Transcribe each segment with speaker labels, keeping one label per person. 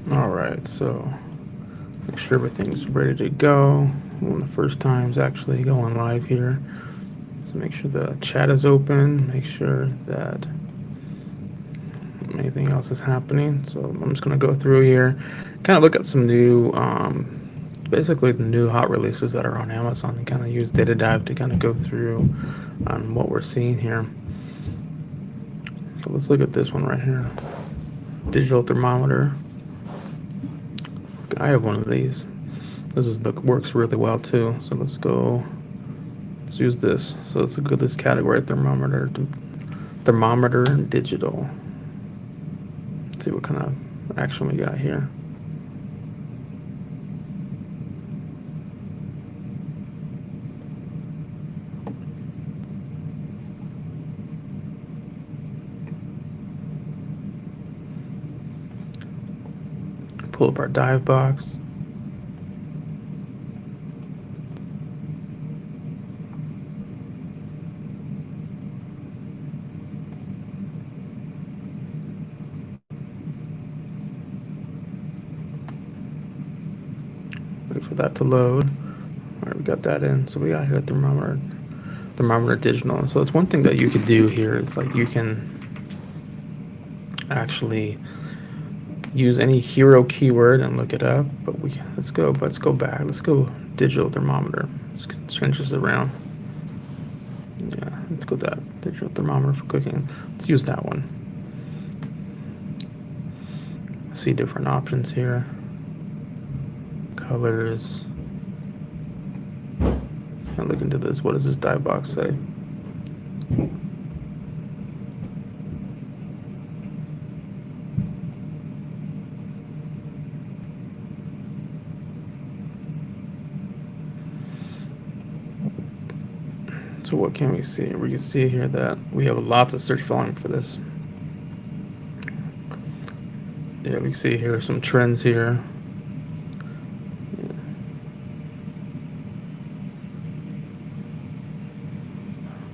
Speaker 1: All right, so make sure everything's ready to go. One of the first times actually going live here. So make sure the chat is open. Make sure that anything else is happening. So I'm just going to go through here, kind of look at some new, basically the new hot releases that are on Amazon, and kind of use Data Dive to kind of go through on what we're seeing here. So let's look at this one right here, digital thermometer. I have one of these. This is works really well too. So let's go. Let's use this. So let's look at this category: thermometer digital. Let's see what kind of action we got here. Pull up our dive box. Wait for that to load. All right, we got that in. So we got here thermometer digital. So it's one thing that you could do here is like you can actually use any hero keyword and look it up. But let's go back. Let's go digital thermometer. Let's change this around. Yeah, let's go that digital thermometer for cooking. Let's use that one. See different options here. Colors. Let's kind of look into this. What does this dive box say? So what can we see? We can see here that we have lots of search volume for this. Yeah, we see here some trends here.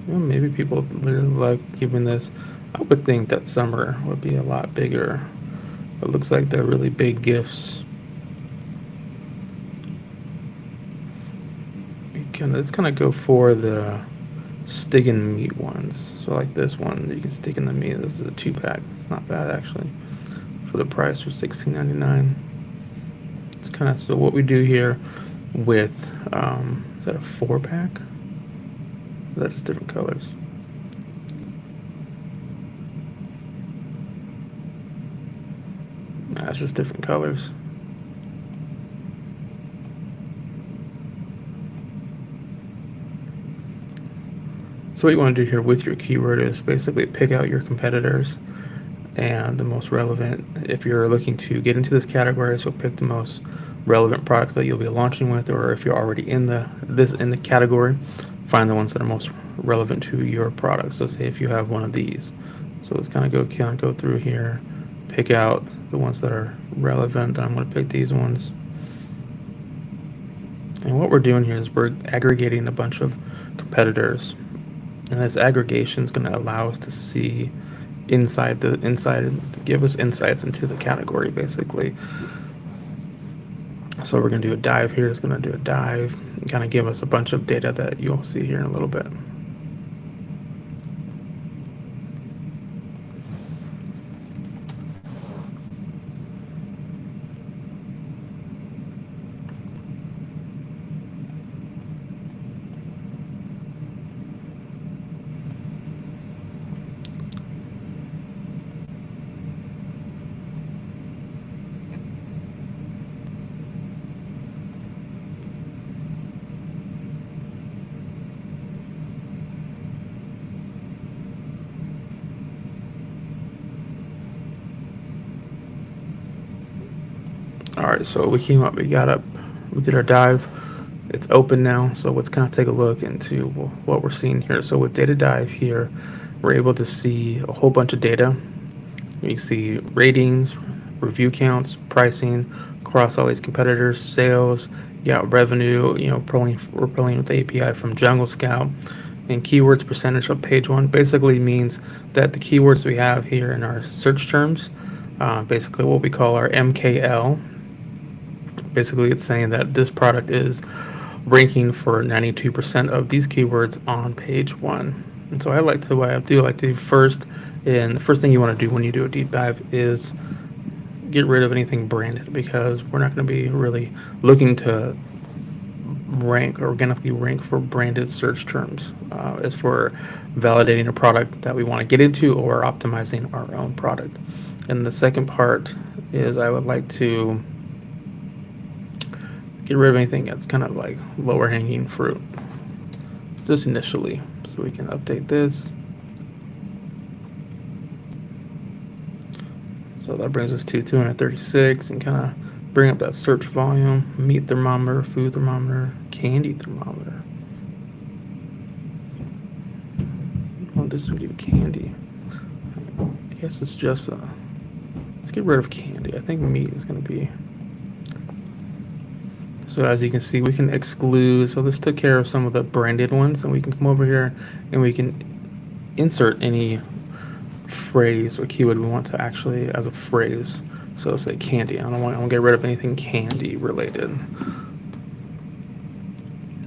Speaker 1: Yeah, maybe people really like giving this. I would think that summer would be a lot bigger. It looks like they're really big gifts. Let's kind of go for the stick in the meat ones. So like this one, you can stick in the meat. This is a 2-pack. It's not bad actually. For the price for $16.99. It's kind of so what we do here with is that a 4-pack? That is different colors. Nah, it's just different colors. So what you want to do here with your keyword is basically pick out your competitors and the most relevant. If you're looking to get into this category, so pick the most relevant products that you'll be launching with, or if you're already in the category, find the ones that are most relevant to your product. So say if you have one of these, so let's kind of go through here, pick out the ones that are relevant. Then I'm going to pick these ones. And what we're doing here is we're aggregating a bunch of competitors, and this aggregation is going to allow us to see inside, give us insights into the category basically. So we're going to do a dive here. It's going to do a dive and kind of give us a bunch of data that you'll see here in a little bit. All right, so we came up, we got up, we did our dive. It's open now, so let's kind of take a look into what we're seeing here. So with Data Dive here, we're able to see a whole bunch of data. You see ratings, review counts, pricing across all these competitors, sales, you got revenue, we're pulling with the API from Jungle Scout, and keywords percentage of page one basically means that the keywords we have here in our search terms basically what we call our MKL. Basically, it's saying that this product is ranking for 92% of these keywords on page one. And so what I do like to do first, and the first thing you want to do when you do a deep dive is get rid of anything branded, because we're not going to be really looking to rank or organically rank for branded search terms as for validating a product that we want to get into or optimizing our own product. And the second part is I would like to get rid of anything that's kind of like lower hanging fruit just initially. So we can update this. So that brings us to 236, and kind of bring up that search volume: meat thermometer, food thermometer, candy thermometer. Oh, this would do candy. I guess it's just let's get rid of candy. I think meat is going to be. So as you can see, we can exclude. So this took care of some of the branded ones, and we can come over here and we can insert any phrase or keyword we want to actually as a phrase. So say candy. I want to get rid of anything candy related.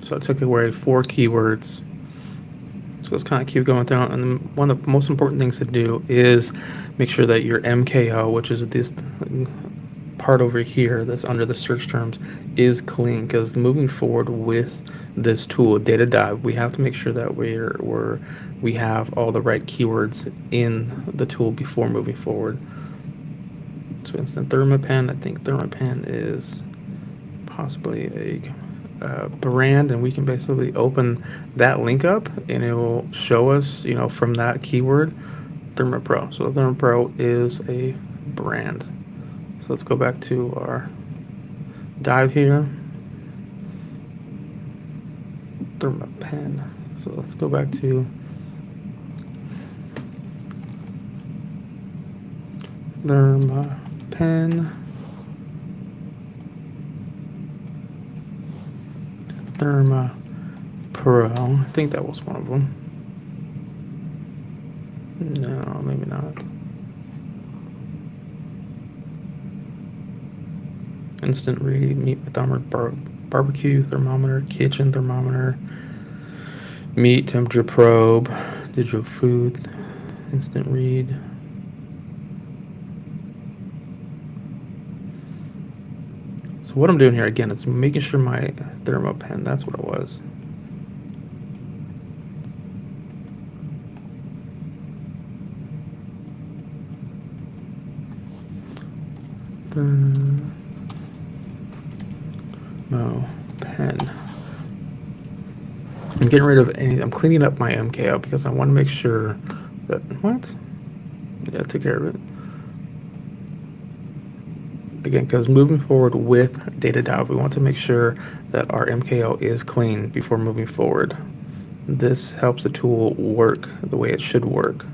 Speaker 1: So I took away 4 keywords. So let's kind of keep going down. And one of the most important things to do is make sure that your MKO, which is this part over here that's under the search terms, is clean, because moving forward with this tool, Data Dive, we have to make sure that we have all the right keywords in the tool before moving forward. So instant Thermapen, I think Thermapen is possibly a brand, and we can basically open that link up and it will show us, from that keyword, ThermaPro. So ThermaPro is a brand. So let's go back to our dive here. Thermapen. So let's go back to Thermapen. ThermaPro. I think that was one of them. No, maybe not. Instant read, meat thermometer, barbecue thermometer, kitchen thermometer, meat temperature probe, digital food, instant read. So what I'm doing here again is making sure my Thermapen, that's what it was. Pen. I'm getting rid of I'm cleaning up my MKO because I want to make sure that, yeah, I took care of it. Again, because moving forward with Data Dive, we want to make sure that our MKO is clean before moving forward. This helps the tool work the way it should work,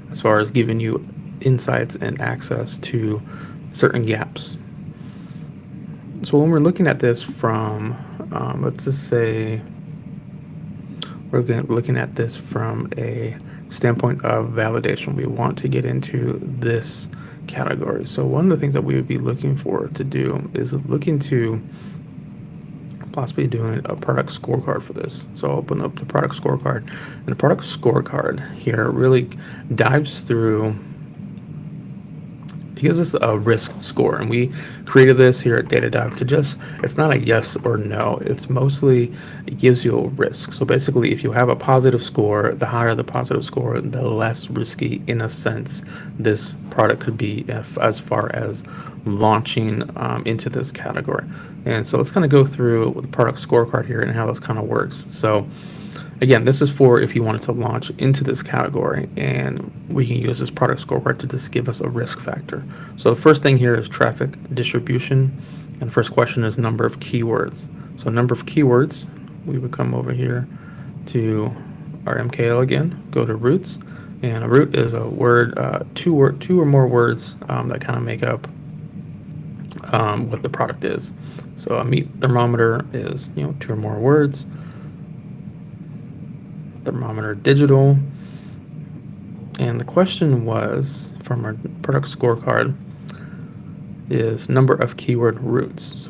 Speaker 1: as far as giving you insights and access to certain gaps. So when we're looking at this from, let's just say, we're looking at this from a standpoint of validation. We want to get into this category. So one of the things that we would be looking for to do is look into possibly doing a product scorecard for this. So I'll open up the product scorecard, and the product scorecard here really dives through. It gives us a risk score, and we created this here at Data Dive to it's not a yes or no, it's mostly, it gives you a risk. So basically, if you have a positive score, the higher the positive score, the less risky, in a sense, this product could be as far as launching into this category. And so let's kind of go through the product scorecard here and how this kind of works. So again, this is for if you wanted to launch into this category, and we can use this product scorecard to just give us a risk factor. So the first thing here is traffic distribution, and the first question is number of keywords. So number of keywords, we would come over here to our MKL again, go to roots, and a root is a word, two or more words that kind of make up what the product is. So a meat thermometer is 2 or more words. Thermometer digital, and the question was from our product scorecard, is number of keyword roots.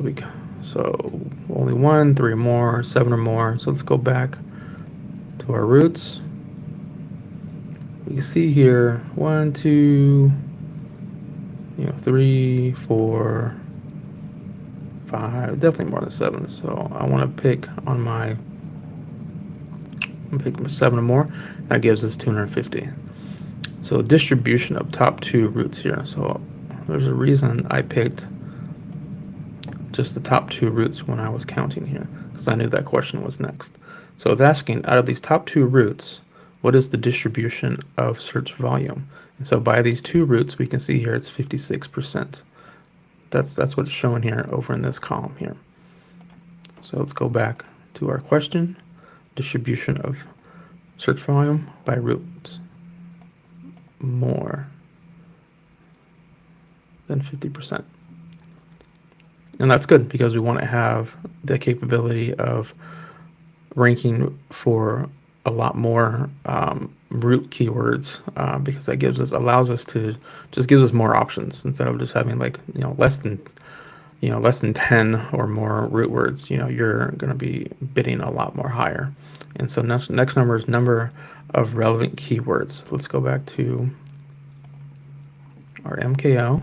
Speaker 1: So only 1, 3 or more, 7 or more. So let's go back to our roots. You can see here 1, 2, 3, 4, 5, definitely more than 7. So I want to pick on my, pick 7 or more. That gives us 250. So distribution of top 2 roots here. So there's a reason I picked just the top 2 roots when I was counting here, because I knew that question was next. So it's asking, out of these top 2 roots, what is the distribution of search volume? And so by these 2 roots, we can see here it's 56%. That's what it's showing here over in this column here. So let's go back to our question, distribution of search volume by roots. More than 50%. And that's good because we want to have the capability of ranking for a lot more root keywords, because that allows us to just gives us more options instead of just having like less than 10 or more root words. You're going to be bidding a lot more higher. And so next number is number of relevant keywords. Let's go back to our MKO.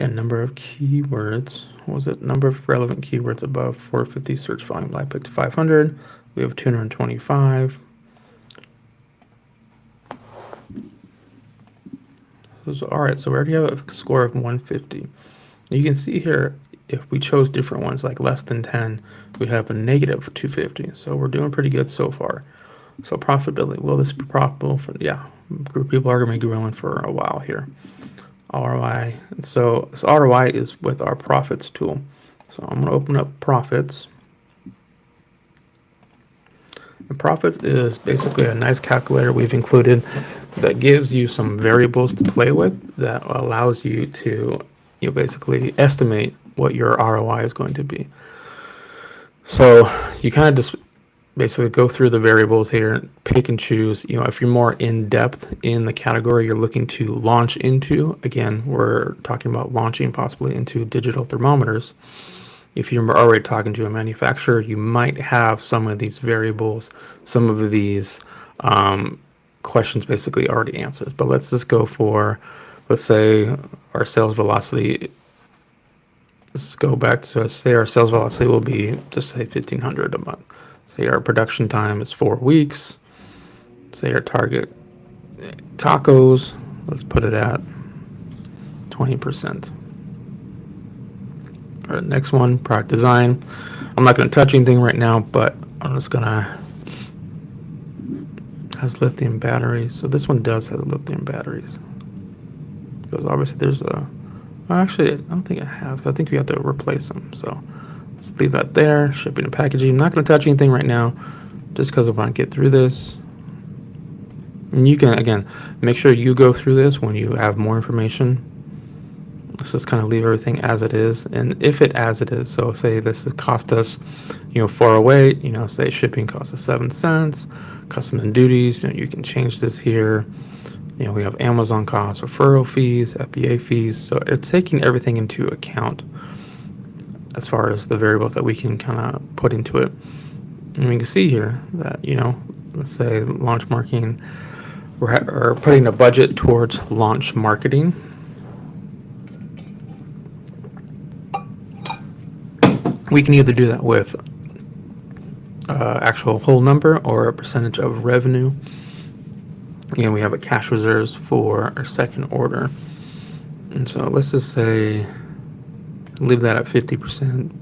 Speaker 1: And number of keywords, what was it? Number of relevant keywords above 450 search volume. I picked 500. We have 225. So, all right, so we already have a score of 150. You can see here, if we chose different ones like less than 10, we have a negative 250. So we're doing pretty good so far. So profitability, will this be profitable? Yeah, people are going to be growing for a while here. ROI. So ROI is with our profits tool. So I'm going to open up profits. And profits is basically a nice calculator we've included that gives you some variables to play with that allows you to basically estimate what your ROI is going to be. So you kind of just basically go through the variables here, pick and choose. If you're more in depth in the category you're looking to launch into, again, we're talking about launching possibly into digital thermometers. If you're already talking to a manufacturer, you might have some of these variables, some of these questions basically already answered. But let's just go for, let's say our sales velocity. Let's go back to say our sales velocity will be just say 1,500 a month. Say our production time is 4 weeks. Say our target tacos, let's put it at 20%. All right, next one, product design. I'm not going to touch anything right now, but I'm just going to, has lithium batteries. So this one does have lithium batteries. Because obviously there's actually, I don't think it has. I think we have to replace them. So let's leave that there. Shipping and packaging. I'm not going to touch anything right now just because I want to get through this. And you can, again, make sure you go through this when you have more information. Let's just kind of leave everything as it is. And if it as it is, so say this has cost us, 408, say shipping costs us 7 cents, customs and duties, you can change this here. We have Amazon costs, referral fees, FBA fees. So it's taking everything into account as far as the variables that we can kind of put into it. And we can see here that, let's say launch marketing, we're putting a budget towards launch marketing. We can either do that with actual whole number or a percentage of revenue. We have a cash reserves for our second order. And so let's just say, leave that at 50%.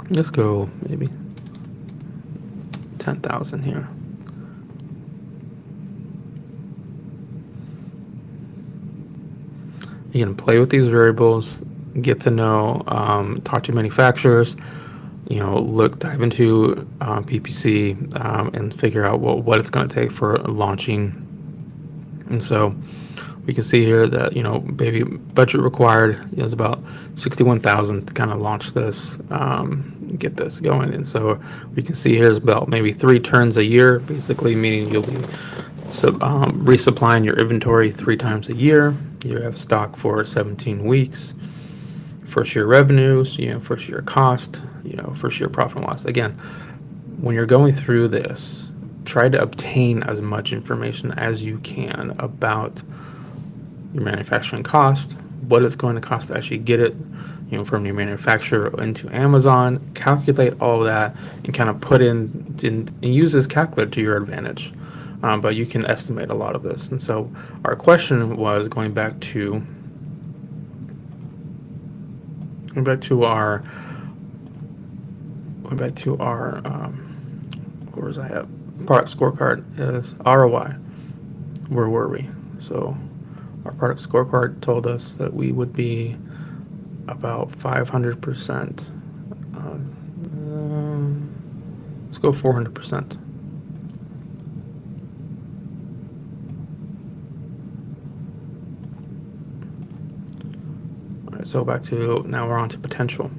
Speaker 1: Let's go maybe 10,000 here. You can play with these variables, get to know, talk to manufacturers, dive into PPC and figure out what it's going to take for launching. And so we can see here that, maybe budget required is about 61,000 to kind of launch this, get this going. And so we can see here's about maybe 3 turns a year, basically meaning you'll be resupplying your inventory 3 times a year. You have stock for 17 weeks. First year revenues, first year cost, first year profit and loss. Again, when you're going through this, try to obtain as much information as you can about your manufacturing cost, what it's going to cost to actually get it, from your manufacturer into Amazon. Calculate all of that and kind of put in and use this calculator to your advantage. But you can estimate a lot of this. And so our question was going back to our where was I at? Product scorecard is ROI. Where were we? So our product scorecard told us that we would be about 500%. Let's go 400%. All right, so back to now we're on to potential.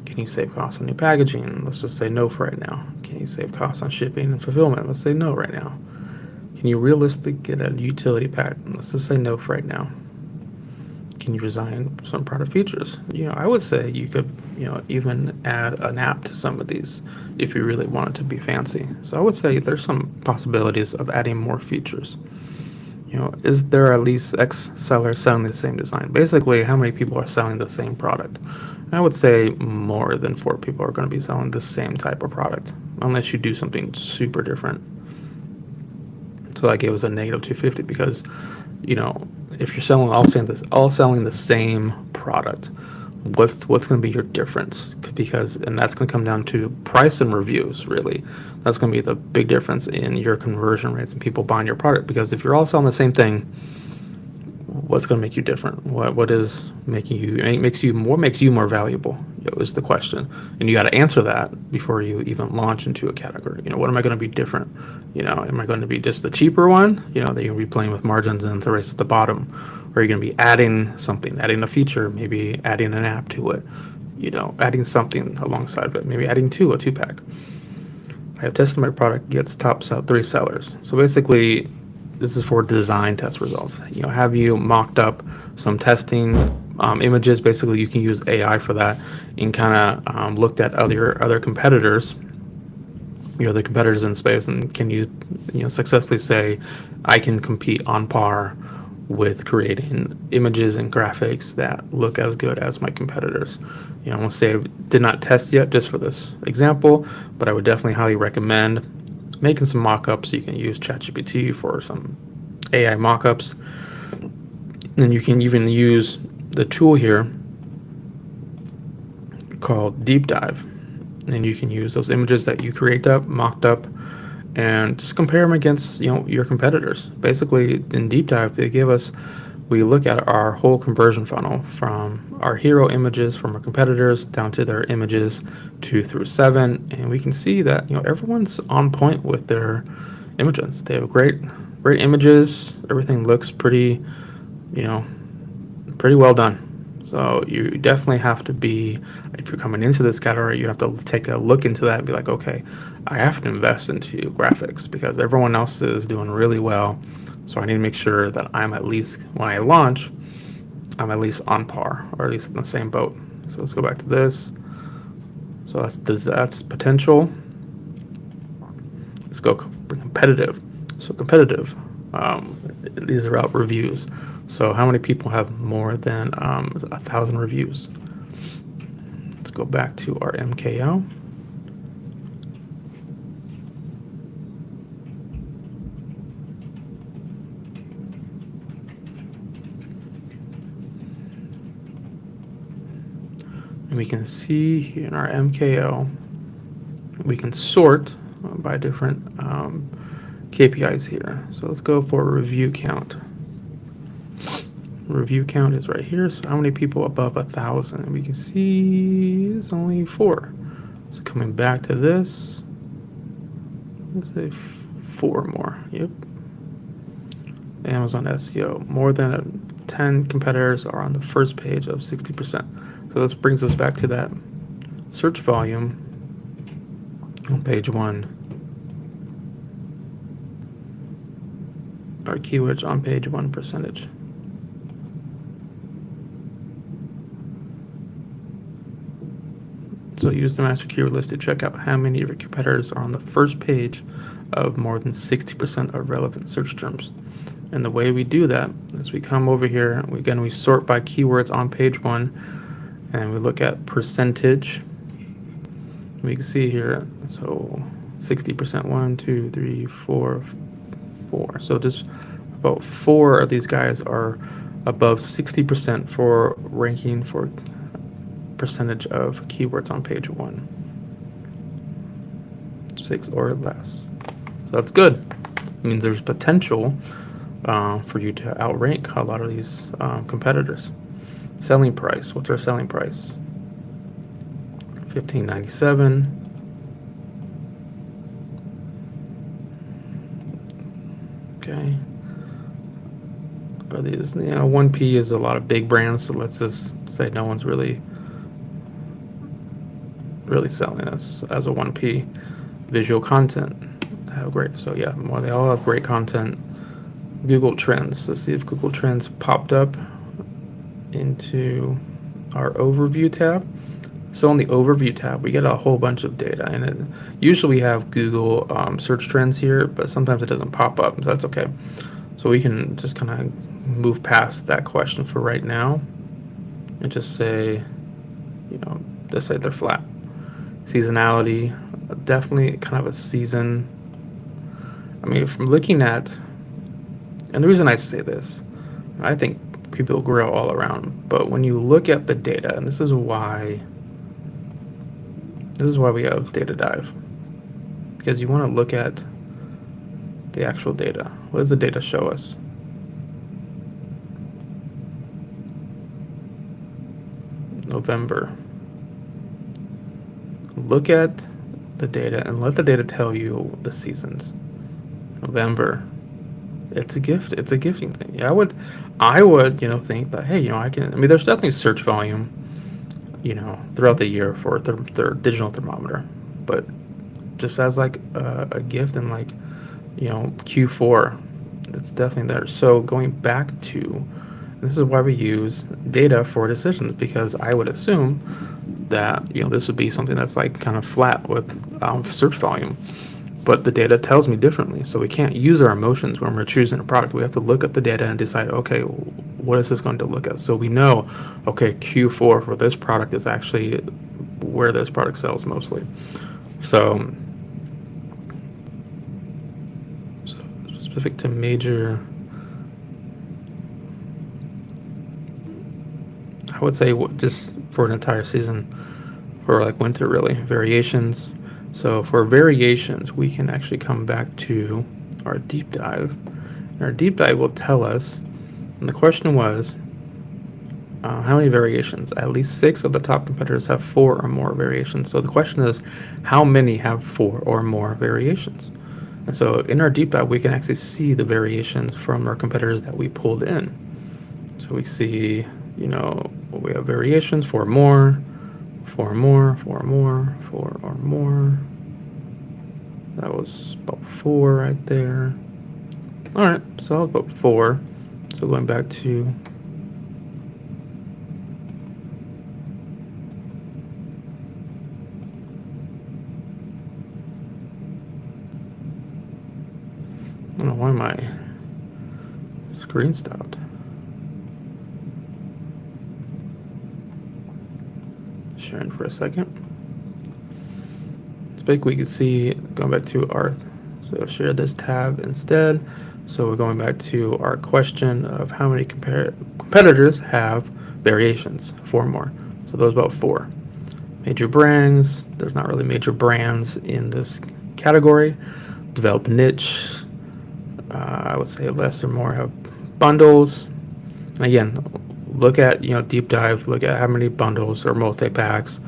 Speaker 1: Can you save costs on your packaging? Let's just say no for right now. Can you save costs on shipping and fulfillment? Let's say no right now. Can you realistically get a utility pack? Let's just say no for right now. Can you design some product features? I would say you could, even add an app to some of these if you really want it to be fancy. So I would say there's some possibilities of adding more features. Is there at least X sellers selling the same design? Basically, how many people are selling the same product? I would say more than 4 people are going to be selling the same type of product, unless you do something super different. So that gave us a negative 250 because, if you're all selling the same product, what's going to be your difference? And that's going to come down to price and reviews. Really, that's going to be the big difference in your conversion rates and people buying your product. Because if you're all selling the same thing, what's going to make you different? What makes you more valuable? Is the question, and you got to answer that before you even launch into a category. What am I going to be different? Am I going to be just the cheaper one? That you're going to be playing with margins and the race at the bottom, or are you going to be adding something, adding a feature, maybe adding an app to it, adding something alongside of it, maybe adding a 2-pack. I have tested my product gets top 3 sellers. So basically, this is for design test results. Have you mocked up some testing images? Basically, you can use AI for that and kind of looked at other competitors, the competitors in space, and can you successfully say, I can compete on par with creating images and graphics that look as good as my competitors. I won't say I did not test yet just for this example, but I would definitely highly recommend making some mock-ups. You can use ChatGPT for some AI mock-ups, and you can even use the tool here called Deep Dive, and you can use those images that you mocked up, and just compare them against your competitors. Basically, in Deep Dive, we look at our whole conversion funnel from our hero images from our competitors down to their images 2 through 7, and we can see that everyone's on point with their images. They have great images. Everything looks pretty well done. So you definitely have to be, if you're coming into this category, you have to take a look into that and be like, okay, I have to invest into graphics because everyone else is doing really well. So I need to make sure that I'm at least, when I launch, I'm at least on par or at least in the same boat. So let's go back to this. So that's potential. Let's go competitive. So competitive, these are out reviews. So how many people have more than 1,000 reviews? Let's go back to our MKO. And we can see here in our MKO, we can sort by different KPIs here. So let's go for review count. Review count is right here. So how many people above 1,000? And we can see it's only 4. So coming back to this, let's say 4 more. Yep. Amazon SEO. More than 10 competitors are on the first page of 60%. So this brings us back to that search volume on page 1. Our keywords on page 1 percentage. So use the master keyword list to check out how many of your competitors are on the first page of more than 60% of relevant search terms. And the way we do that is we come over here, we sort by keywords on page 1, and we look at percentage. We can see here, so 60%, 1, 2, 3, 4, 4. So just about 4 of these guys are above 60% for ranking for percentage of keywords on page 1. 6 or less. So that's good. It means there's potential for you to outrank a lot of these competitors. Selling price. What's our selling price? $15.97. Okay. Are these, 1P is a lot of big brands, so let's just say no one's really selling this as a 1P. Visual content have great, so yeah, they all have great content. Google Trends. Let's see if Google Trends popped up into our overview tab. So on the overview tab, we get a whole bunch of data, and usually we have Google search trends here, but sometimes it doesn't pop up, so that's okay. So we can just kind of move past that question for right now and just say, just say they're flat. Seasonality, definitely kind of a season. I mean, from looking at, and the reason I say this, I think people grow all around, but when you look at the data, and this is why we have Data Dive, because you want to look at the actual data. What does the data show us? November. Look at the data and let the data tell you the seasons. November. It's a gift. It's a gifting thing. Yeah, I would, think that, hey, there's definitely search volume, throughout the year for their digital thermometer, but just as like a gift and like, Q4, it's definitely there. So going back to, this is why we use data for decisions, because I would assume that, this would be something that's like kind of flat with search volume. But the data tells me differently, so we can't use our emotions when we're choosing a product. We have to look at the data and decide, okay, what is this going to look at? So we know, okay, Q4 for this product is actually where this product sells mostly. So specific to major, I would say just for an entire season, for like winter really, variations. So for variations, we can actually come back to our deep dive. And our deep dive will tell us, and the question was, how many variations? At least 6 of the top competitors have 4 or more variations. So the question is, how many have 4 or more variations? And so in our deep dive, we can actually see the variations from our competitors that we pulled in. So we see, we have variations, 4 more, 4 more, 4 more, 4 or more. That was about 4 right there. All right, so about 4. So going back to I don't know why my screen stopped. Sharing for a second. It's big. We can see going back to our, so share this tab instead. So we're going back to our question of how many competitors have variations, 4 more. So those about 4. Major brands, there's not really major brands in this category. Develop niche, I would say less or more have bundles. And again, look at, deep dive, look at how many bundles or multi-packs,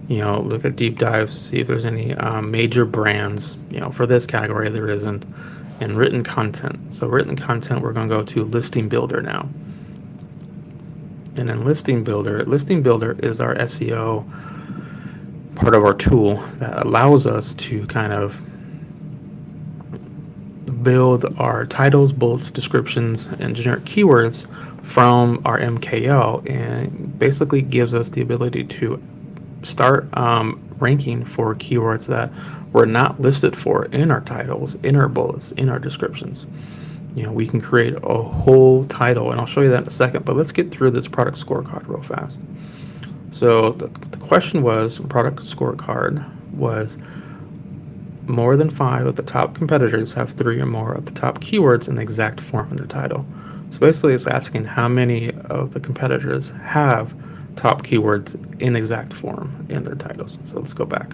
Speaker 1: Look at deep dives, see if there's any major brands. For this category, there isn't. And written content. So written content, we're going to go to Listing Builder now. And then Listing Builder is our SEO part of our tool that allows us to kind of build our titles, bullets, descriptions, and generic keywords from our MKL, and basically gives us the ability to start ranking for keywords that were not listed for in our titles, in our bullets, in our descriptions. We can create a whole title, and I'll show you that in a second, but let's get through this product scorecard real fast. So the question was, product scorecard was, more than 5 of the top competitors have 3 or more of the top keywords in the exact form in their title. So basically it's asking how many of the competitors have top keywords in exact form in their titles. So let's go back.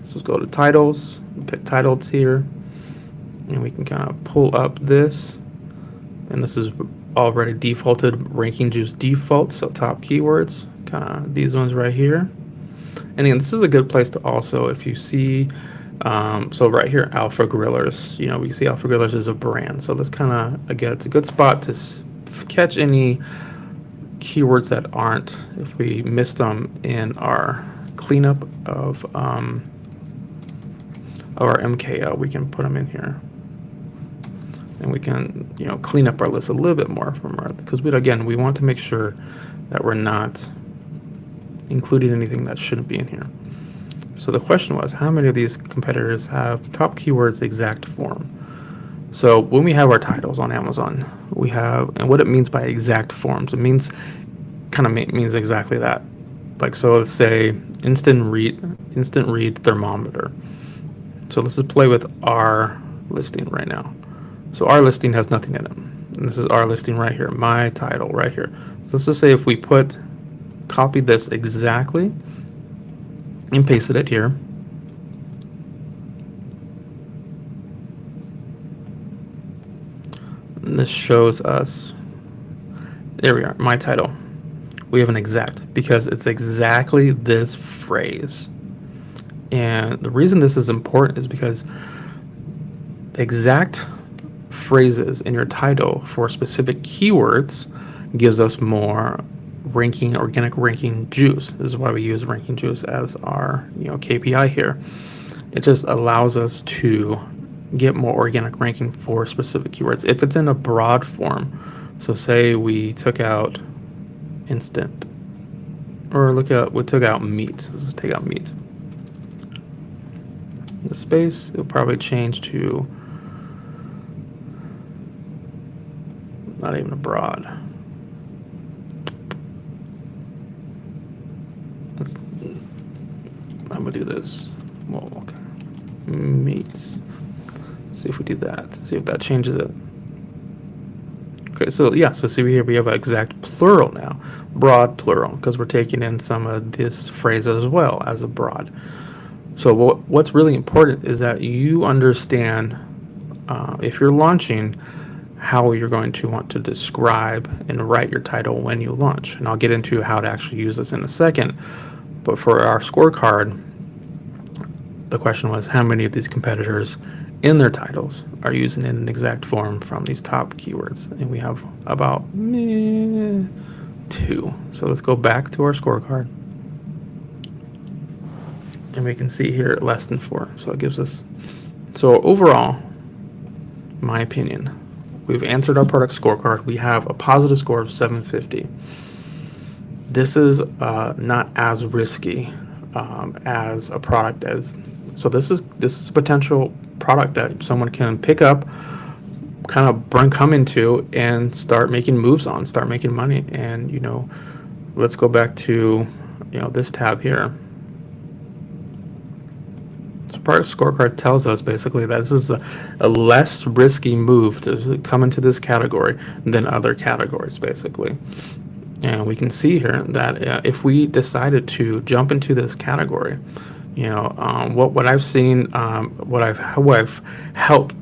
Speaker 1: So let's go to titles, pick titles here, and we can kind of pull up this. And this is already defaulted Ranking Juice default, so top keywords, kind of these ones right here. And again, this is a good place to also, if you see, so right here, Alpha Grillers, we see Alpha Grillers as a brand. So this kind of, again, it's a good spot to catch any keywords that aren't, if we miss them in our cleanup of our MKL, we can put them in here. And we can, clean up our list a little bit more because we want to make sure that we're not including anything that shouldn't be in here. So the question was, how many of these competitors have top keywords exact form? So when we have our titles on Amazon, we have, and what it means by exact forms, it means means exactly that. Like, so let's say instant read thermometer. So let's just play with our listing right now. So our listing has nothing in it. And this is our listing right here, my title right here. So let's just say if we copy this exactly and pasted it here. And this shows us, there we are, my title. We have an exact because it's exactly this phrase. And the reason this is important is because exact phrases in your title for specific keywords gives us more organic ranking juice. This is why we use ranking juice as our KPI here. It just allows us to get more organic ranking for specific keywords. If it's in a broad form, so say we took out instant, or we took out meat. Let's just take out meat. The space, it'll probably change to not even a broad. I'm gonna do this. Well, okay. Meat. Let's see if we do that. See if that changes it. Okay, so yeah, so see here we have an exact plural now, broad plural, because we're taking in some of this phrase as well as a broad. So what's really important is that you understand if you're launching, how you're going to want to describe and write your title when you launch. And I'll get into how to actually use this in a second. But for our scorecard, the question was, how many of these competitors in their titles are using it in an exact form from these top keywords? And we have about 2. So let's go back to our scorecard. And we can see here less than 4. So it gives us, so overall, my opinion, we've answered our product scorecard. We have a positive score of 750. This is not as risky as a product so this is a potential product that someone can pick up, kind of come into and start making moves on, start making money. And let's go back to this tab here. So product scorecard tells us basically that this is a less risky move to come into this category than other categories, basically. And we can see here that if we decided to jump into this category, what I've seen, what I've helped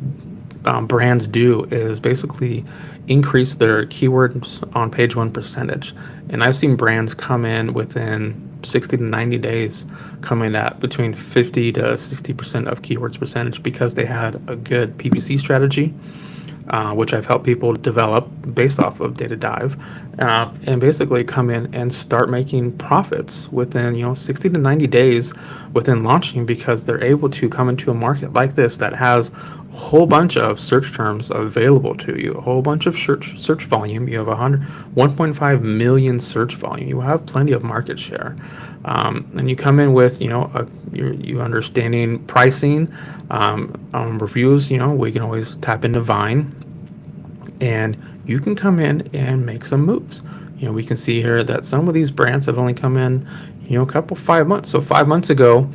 Speaker 1: brands do is basically increase their keywords on page 1 percentage. And I've seen brands come in within 60 to 90 days, coming at between 50 to 60% of keywords percentage because they had a good PPC strategy, which I've helped people develop based off of Data Dive, and basically come in and start making profits within 60 to 90 days within launching, because they're able to come into a market like this that has a whole bunch of search terms available to you, a whole bunch of search volume. You have 1.5 million search volume. You have plenty of market share, and you come in with you understanding pricing, reviews. We can always tap into Vine, and you can come in and make some moves. We can see here that some of these brands have only come in, a couple 5 months. So 5 months ago,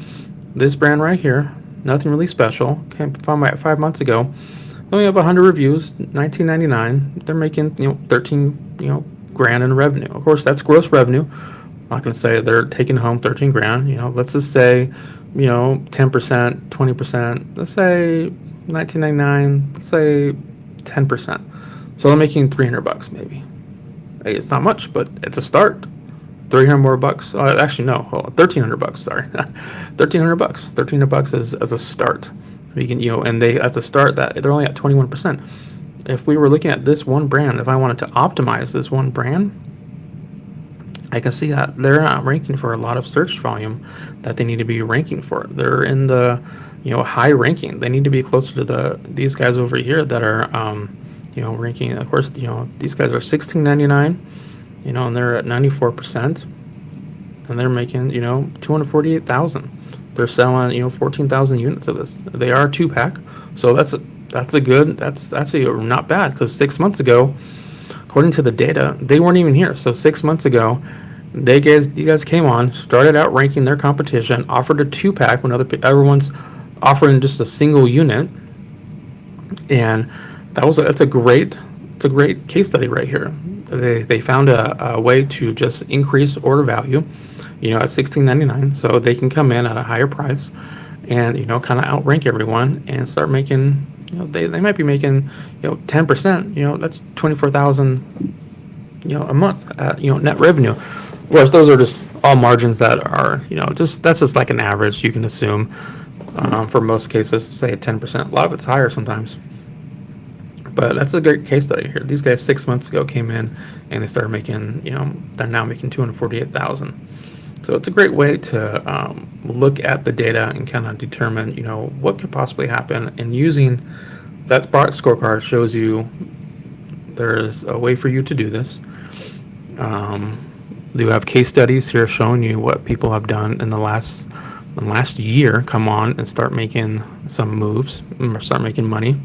Speaker 1: this brand right here, nothing really special, came from 5 months ago. They only have 100 reviews, $19.99. They're making 13 grand in revenue. Of course, that's gross revenue. I'm not going to say they're taking home 13 grand. Let's just say 10%, 20%. Let's say $19.99. Let's say 10%. So they're making $300 maybe. Hey, it's not much, but it's a start. 300 more bucks. Actually, no, hold on, $1,300. Sorry, $1,300. $1,300 is as a start. We can, and that's a start that they're only at 21%. If we were looking at this one brand, if I wanted to optimize this one brand, I can see that they're not ranking for a lot of search volume that they need to be ranking for. They're in the, high ranking. They need to be closer to these guys over here that are, ranking. Of course, these guys are $16.99. And they're at 94%, and they're making, 248,000. They're selling, 14,000 units of this. They are a 2-pack, so that's actually not bad, because 6 months ago, according to the data, they weren't even here. So 6 months ago, you guys came on, started out ranking their competition, offered a 2-pack when everyone's offering just a single unit, and that's a great case study right here. They found a way to just increase order value, at $16.99, so they can come in at a higher price and kind of outrank everyone and start making. They might be making 10%. That's 24,000 a month at net revenue. Whereas those are just all margins that are that's just like an average. You can assume for most cases, say 10%. A lot of it's higher sometimes. But that's a great case study here. These guys 6 months ago came in and they started making, they're now making 248,000. So it's a great way to look at the data and kind of determine, what could possibly happen. And using that product scorecard shows you there's a way for you to do this. You have case studies here showing you what people have done in the last year. Come on and start making some moves or start making money.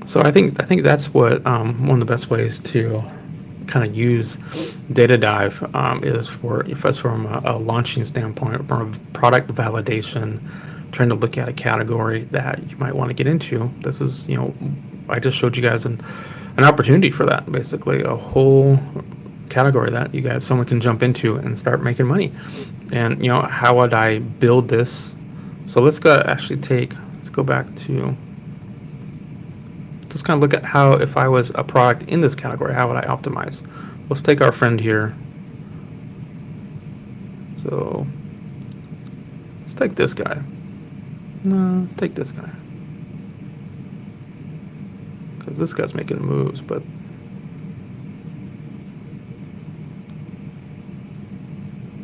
Speaker 1: So I think that's what one of the best ways to kind of use Data Dive is from a launching standpoint, from a product validation, trying to look at a category that you might want to get into. This is, I just showed you guys an opportunity for that, basically a whole category that someone can jump into and start making money. And how would I build this? So let's go back to. Just kind of look at how, if I was a product in this category, how would I optimize? Let's take our friend here. So let's take this guy. No, let's take this guy. Because this guy's making moves, but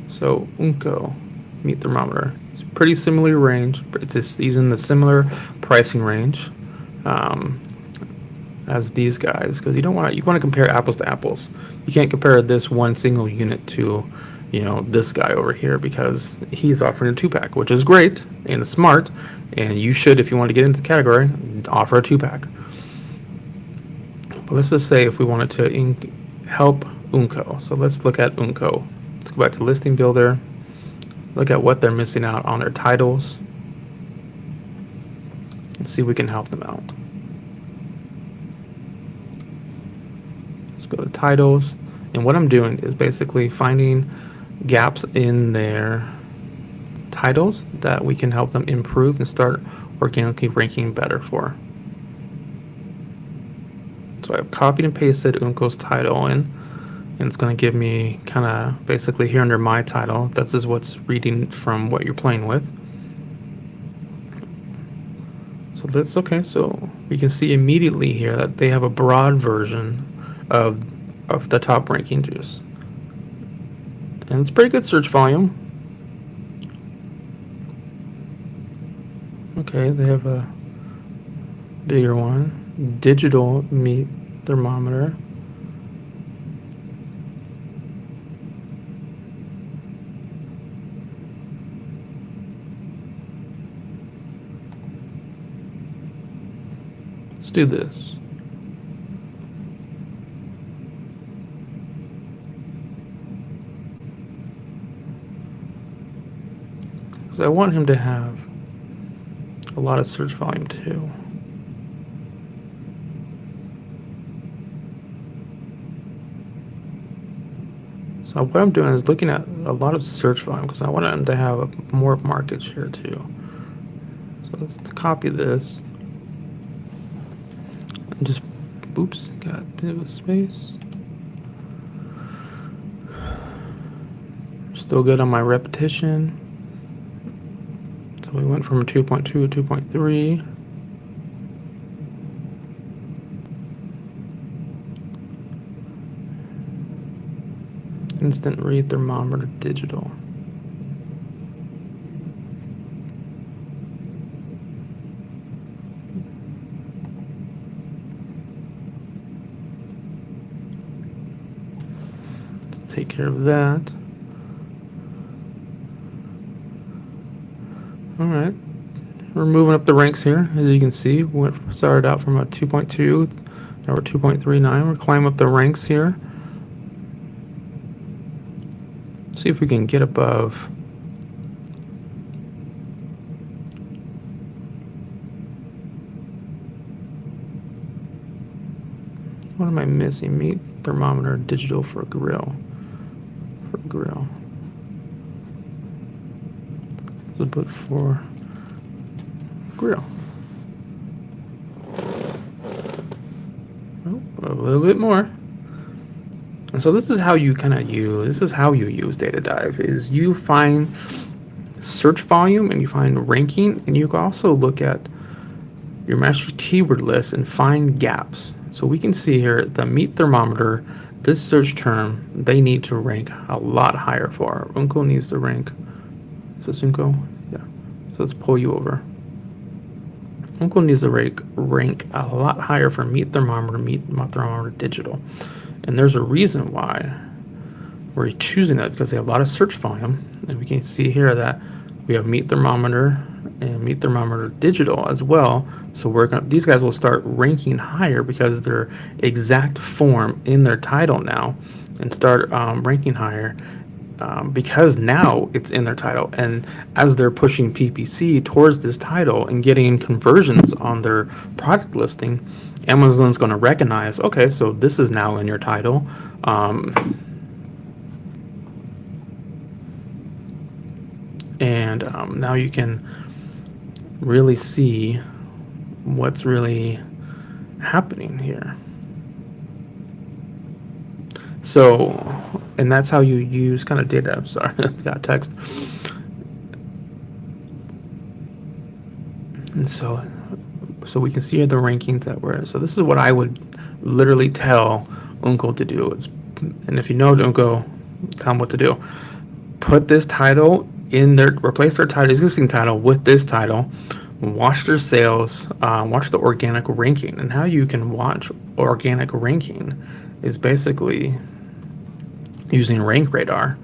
Speaker 1: so Unco meat thermometer. It's pretty similar range. He's in the similar pricing range. As these guys, because you want to compare apples to apples. You can't compare this one single unit to this guy over here, because he's offering a 2-pack, which is great and smart, and you should, if you want to get into the category, offer a 2-pack. But let's just say if we wanted to help Unco, so let's look at Unco. Let's go back to Listing Builder, look at what they're missing out on their titles, and see if we can help them out. Go to titles, and what I'm doing is basically finding gaps in their titles that we can help them improve and start organically ranking better for. So I've copied and pasted Unco's title in, and it's going to give me kind of basically here under my title. This is what's reading from what you're playing with. So that's okay. So we can see immediately here that they have a broad version of the top ranking juice, and it's pretty good search volume. Okay, they have a bigger one, digital meat thermometer. Let's do this. Because I want him to have a lot of search volume too. So what I'm doing is looking at a lot of search volume because I want him to have more market share too. So let's copy this. And just, oops, got a bit of a space. Still good on my repetition. So we went from 2.2 to 2.3. Instant read thermometer digital. Let's take care of that. All right, we're moving up the ranks here. As you can see, we started out from a 2.2, now we're 2.39. We're climbing up the ranks here. See if we can get above. What am I missing? Meat thermometer digital for grill. For grill. Let's put for grill. Oh, a little bit more. And so this is how you use Data Dive, is you find search volume and you find ranking, and you can also look at your master keyword list and find gaps. So we can see here the meat thermometer, this search term, they need to rank a lot higher for. Unko needs to rank, is this Unko? Yeah. So let's pull you over. Unko needs to rank a lot higher for meat thermometer digital. And there's a reason why we're choosing that, because they have a lot of search volume. And we can see here that we have meat thermometer and meat thermometer digital as well. So these guys will start ranking higher because their exact form in their title now, and start ranking higher because now it's in their title. And as they're pushing PPC towards this title and getting conversions on their product listing, Amazon's going to recognize, okay, so this is now in your title. Now you can really see what's really happening here. So, and that's how you use kind of data. I'm sorry, I got text. And so we can see the rankings that we're. So this is what I would literally tell Unko to do. And if you know Unko, tell them what to do. Put this title in there, replace their existing title with this title. Watch their sales, watch the organic ranking. And how you can watch organic ranking is basically using Rank Radar.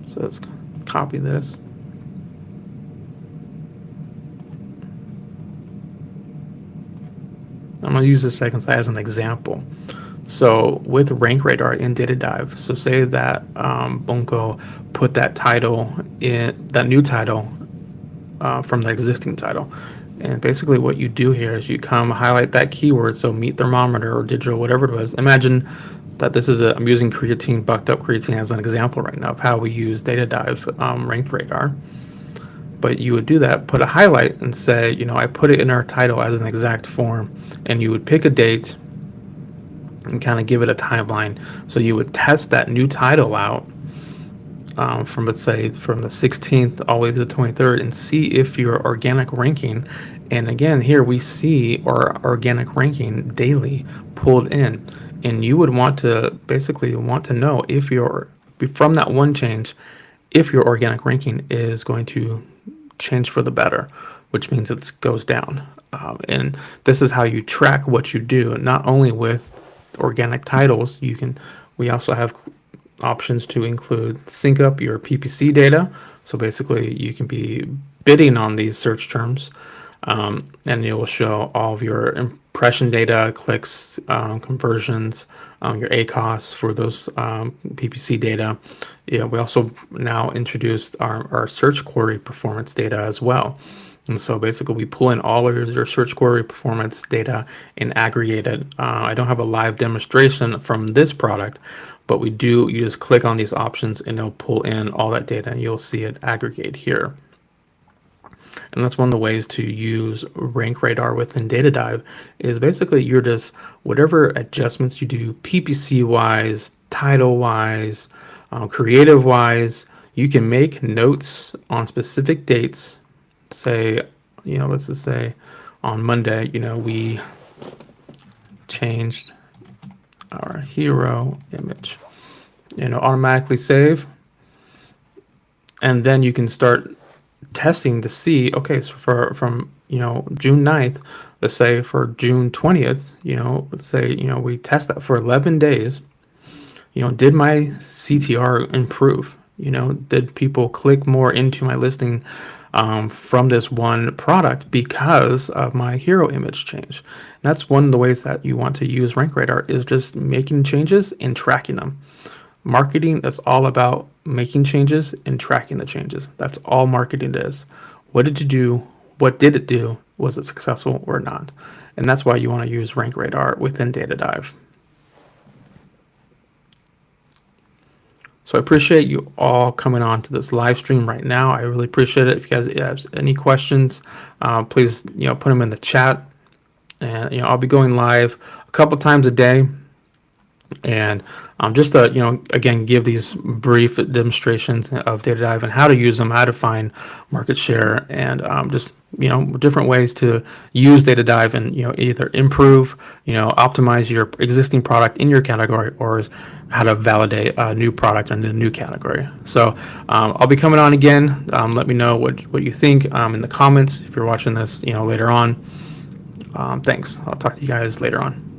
Speaker 1: So let's copy this. I'm going to use this as an example. So with Rank Radar in Data Dive, so say that Unko put that title in, that new title from the existing title. And basically what you do here is you come highlight that keyword, so meat thermometer or digital, whatever it was. Imagine that this is I'm using creatine, bucked up creatine as an example right now of how we use Data Dive Rank Radar. But you would do that, put a highlight and say, I put it in our title as an exact form, and you would pick a date and kind of give it a timeline. So you would test that new title out from, let's say, from the 16th all the way to the 23rd, and see if your organic ranking, and again, here we see our organic ranking daily pulled in, and you would want to basically want to know if your, from that one change, if your organic ranking is going to change for the better, which means it goes down. And this is how you track what you do, not only with organic titles. We also have options to include sync up your PPC data. So basically you can be bidding on these search terms, and it will show all of your impression data, clicks, conversions, your ACoS for those PPC data. Yeah, we also now introduced our search query performance data as well. And so basically we pull in all of your search query performance data and aggregate it. I don't have a live demonstration from this product, but we do. You just click on these options and it'll pull in all that data, and you'll see it aggregate here. And that's one of the ways to use Rank Radar within DataDive, is basically you're just, whatever adjustments you do, PPC wise, title wise, creative wise, you can make notes on specific dates. Say, let's just say on Monday, we changed our hero image, automatically save. And then you can start testing to see, okay, so from June 9th, let's say for June 20th, let's say, we test that for 11 days, did my CTR improve? Did people click more into my listing from this one product because of my hero image change? And that's one of the ways that you want to use Rank Radar, is just making changes and tracking them. Marketing, that's all about making changes and tracking the changes. That's all marketing is. What did you do? What did it do? Was it successful or not? And that's why you want to use Rank Radar within DataDive. So I appreciate you all coming on to this live stream right now. I really appreciate it. If you guys have any questions, please put them in the chat. And I'll be going live a couple times a day. And just to again give these brief demonstrations of DataDive and how to use them, how to find market share, and just different ways to use DataDive and either improve, optimize your existing product in your category, or how to validate a new product in a new category. So I'll be coming on again. Let me know what you think in the comments if you're watching this later on. Thanks. I'll talk to you guys later on.